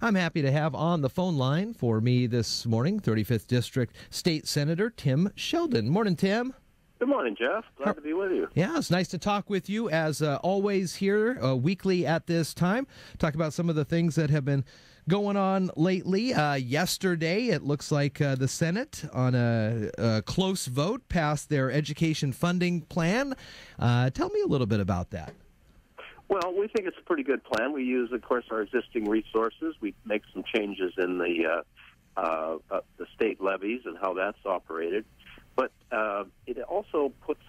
I'm happy to have on the phone line for me this morning, 35th District State Senator Tim Sheldon. Morning, Tim. Good morning, Jeff. Glad to be with you. Yeah, it's nice to talk with you as always here weekly at this time. Talk about some of the things that have been going on lately. Yesterday, it looks like the Senate, on a close vote, passed their education funding plan. Tell me a little bit about that. Well, we think it's a pretty good plan. We use, of course, our existing resources. We make some changes in the state levies and how that's operated. But it also puts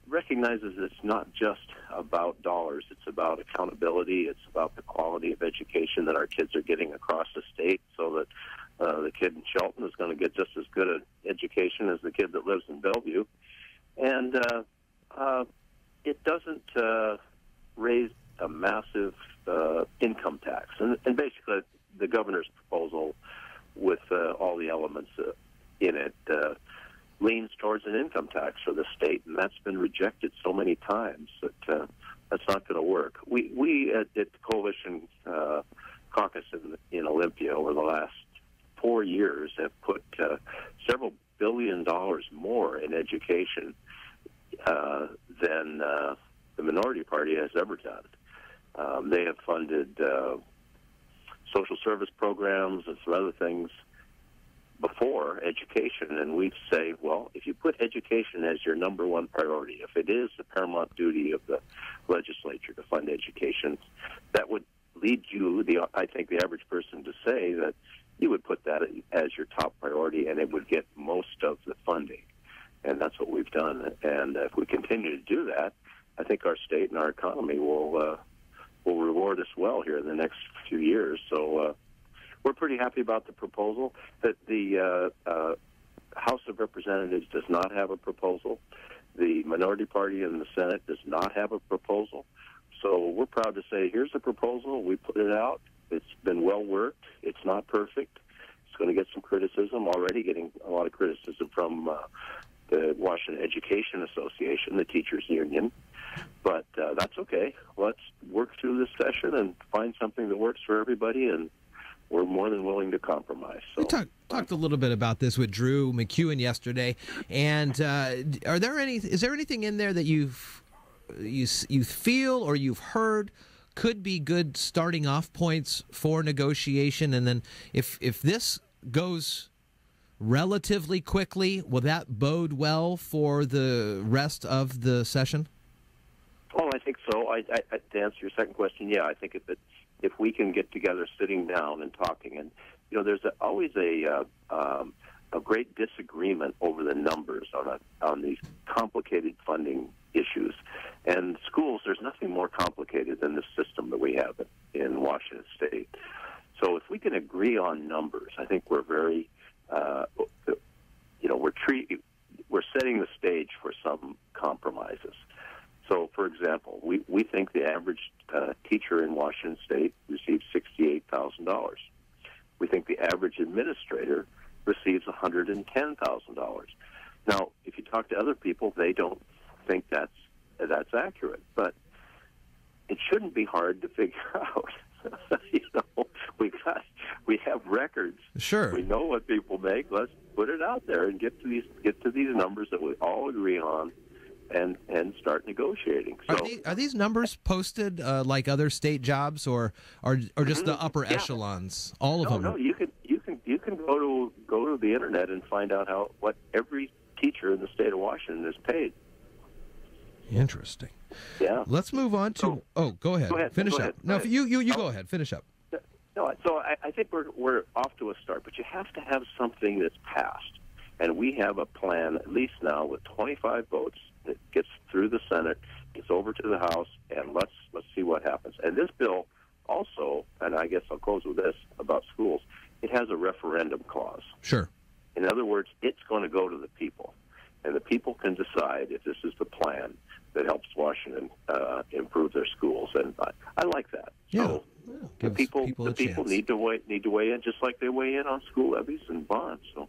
recognizes it's not just about dollars. It's about accountability. It's about the quality of education that our kids are getting across the state, so that the kid in Shelton is going to get just as good an education as the kid that lives in Bellevue. And it doesn't raise a massive income tax. And basically, the governor's proposal, with all the elements in it, leans towards an income tax for the state, and that's been rejected so many times that that's not going to work. We at the Coalition Caucus in Olympia over the last 4 years have put several $1 billion more in education than the minority party has ever done. They have funded social service programs and some other things before education, and we say, well, if you put education as your number one priority, if it is the paramount duty of the legislature to fund education, that would lead you, I think, the average person to say that you would put that as your top priority, and it would get most of the funding. And that's what we've done. And if we continue to do that, I think our state and our economy will reward us well here in the next few years. So we're pretty happy about the proposal. That the House of Representatives does not have a proposal. The minority party in the Senate does not have a proposal. So we're proud to say, here's the proposal. We put it out. It's been well worked. It's not perfect. It's going to get some criticism. Already getting a lot of criticism from the Washington Education Association, the teachers union. But that's okay. Let's work through this session and find something that works for everybody, and we're more than willing to compromise. So, we talked a little bit about this with Drew McEwen yesterday, and is there anything in there that you feel or you've heard could be good starting off points for negotiation? And then if this goes relatively quickly, will that bode well for the rest of the session? Oh, I think so. To answer your second question, yeah, I think if we can get together, sitting down and talking, and there's always a great disagreement over the numbers on these complicated funding issues. And schools, there's nothing more complicated than the system that we have in Washington State. So if we can agree on numbers, I think we're very we're setting the stage for some compromises. So, for example, we think the average teacher in Washington State receives $68,000. We think the average administrator receives $110,000. Now, if you talk to other people, they don't think that's accurate, but it shouldn't be hard to figure out. We have records. Sure. We know what people make. Let's put it out there and get to these numbers that we all agree on, and start negotiating. So, are these numbers posted like other state jobs, or just the upper echelons? All of them. No. You can go to the internet and find out what every teacher in the state of Washington is paid. Interesting. Yeah. Let's move on to. Go ahead. Finish up. No, you go ahead. Finish up. No, so I think we're off to a start, but you have to have something that's passed, and we have a plan at least now with 25 votes that gets through the Senate, gets over to the House, and let's see what happens. And this bill also, and I guess I'll close with this about schools, it has a referendum clause. Sure. In other words, it's going to go to the people, and the people can decide if this is the plan that helps Washington improve their schools, and I like that. Yeah. So the people need to weigh in, just like they weigh in on school levies and bonds. So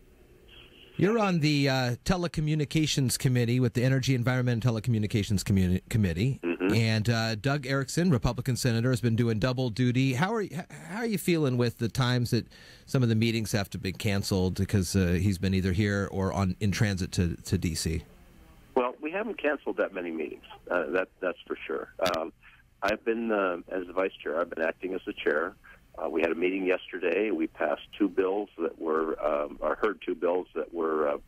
you're on the telecommunications committee with the Energy, Environment, and Telecommunications Committee, And Doug Erickson, Republican senator, has been doing double duty. How are you feeling with the times that some of the meetings have to be canceled because he's been either here or in transit to D.C.? Well, we haven't canceled that many meetings. That's for sure. I've been, as the vice chair, I've been acting as the chair. We had a meeting yesterday. We passed two bills that were, or heard two bills that were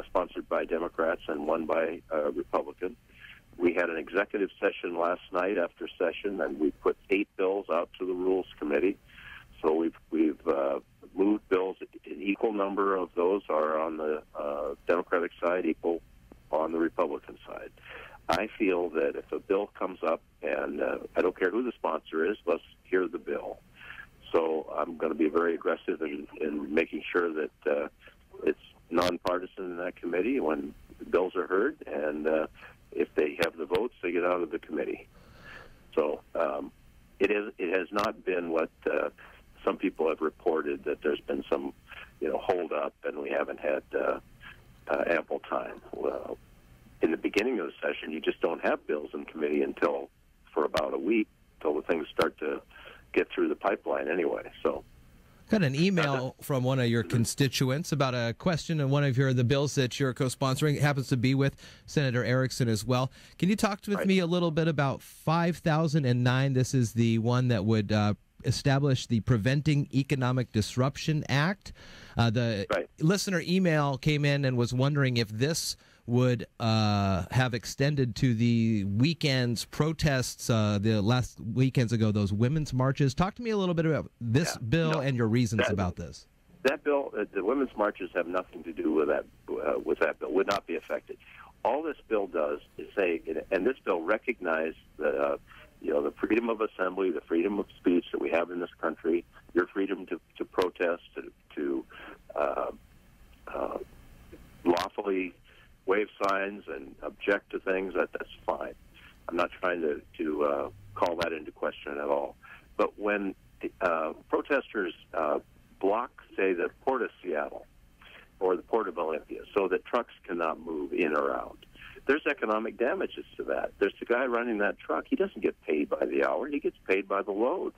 sponsored by Democrats and one by Republican. We had an executive session last night after session, and we put 8 bills out to the Rules Committee. So we've moved bills. An equal number of those are on the Democratic side, equal on the Republican side. I feel that if a bill comes up, and I don't care who the sponsor is, let's hear the bill. So I'm going to be very aggressive in making sure that it's nonpartisan in that committee when the bills are heard, and if they have the votes, they get out of the committee. So it has not been what some people have reported, that there's been some hold up and we haven't had ample time. Well, in the beginning of the session, you just don't have bills in committee until for about a week, until the things start to get through the pipeline anyway. So. Got an email from one of your constituents about a question in one of the bills that you're co-sponsoring. It happens to be with Senator Erickson as well. Can you talk with me a little bit about 5009? This is the one that would establish the Preventing Economic Disruption Act. The listener email came in and was wondering if this would have extended to the weekend's protests, the last weekends ago, those women's marches. Talk to me a little bit about this bill and your reasons about this. That bill, the women's marches have nothing to do with that bill, would not be affected. All this bill does is say, and this bill recognizes the freedom of assembly, the freedom of speech that we have in this country, your freedom to protest, to lawfully wave signs and object to things. That's fine. I'm not trying to call that into question at all. But when protesters block, say, the Port of Seattle or the Port of Olympia so that trucks cannot move in or out, there's economic damages to that. There's the guy running that truck. He doesn't get paid by the hour. He gets paid by the load.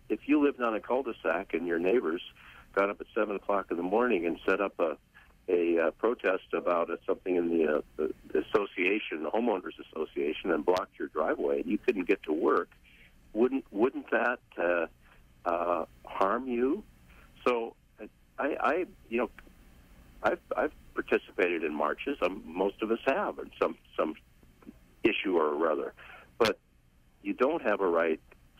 If you lived on a cul-de-sac and your neighbors got up at 7 o'clock in the morning and set up a protest about something in the association, the homeowners association, and blocked your driveway, and you couldn't get to work, wouldn't that harm you? So I've participated in marches. Most of us have, in some issue or other. But you don't have a right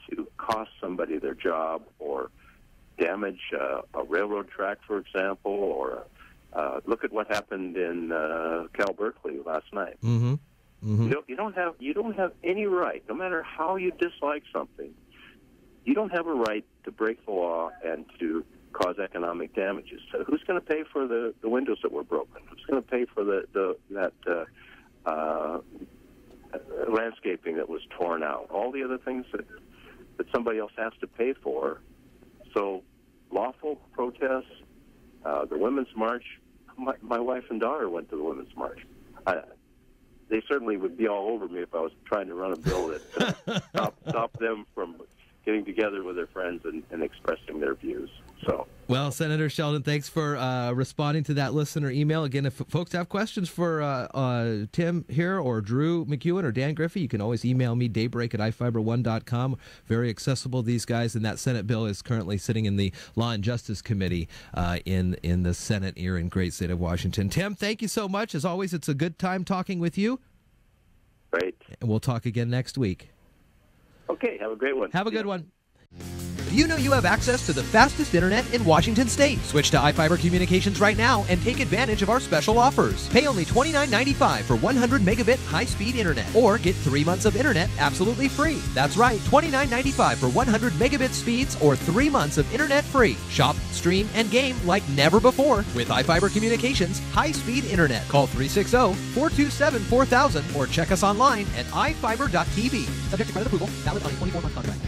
to cost somebody their job or damage a railroad track, for example, or look at what happened in Cal Berkeley last night. Mm-hmm. Mm-hmm. You don't have any right, no matter how you dislike something. You don't have a right to break the law and to cause economic damages. So who's going to pay for the windows that were broken? Who's going to pay for that landscaping that was torn out? All the other things that somebody else has to pay for. So lawful protests, the Women's March. My wife and daughter went to the Women's March. They certainly would be all over me if I was trying to run a bill that stop them from getting together with their friends and expressing their views. So, well, Senator Sheldon, thanks for responding to that listener email. Again, if folks have questions for Tim here or Drew McEwen or Dan Griffey, you can always email me, daybreak@ifiber1.com. Very accessible, these guys. And that Senate bill is currently sitting in the Law and Justice Committee in the Senate here in great state of Washington. Tim, thank you so much. As always, it's a good time talking with you. Great. And we'll talk again next week. Okay, have a great one. Have a good one. You know you have access to the fastest internet in Washington State. Switch to iFiber Communications right now and take advantage of our special offers. Pay only $29.95 for 100 megabit high-speed internet, or get 3 months of internet absolutely free. That's right, $29.95 for 100 megabit speeds or 3 months of internet free. Shop, stream, and game like never before with iFiber Communications high-speed internet. Call 360-427-4000 or check us online at ifiber.tv. Subject to credit approval, valid on a 24-month contract.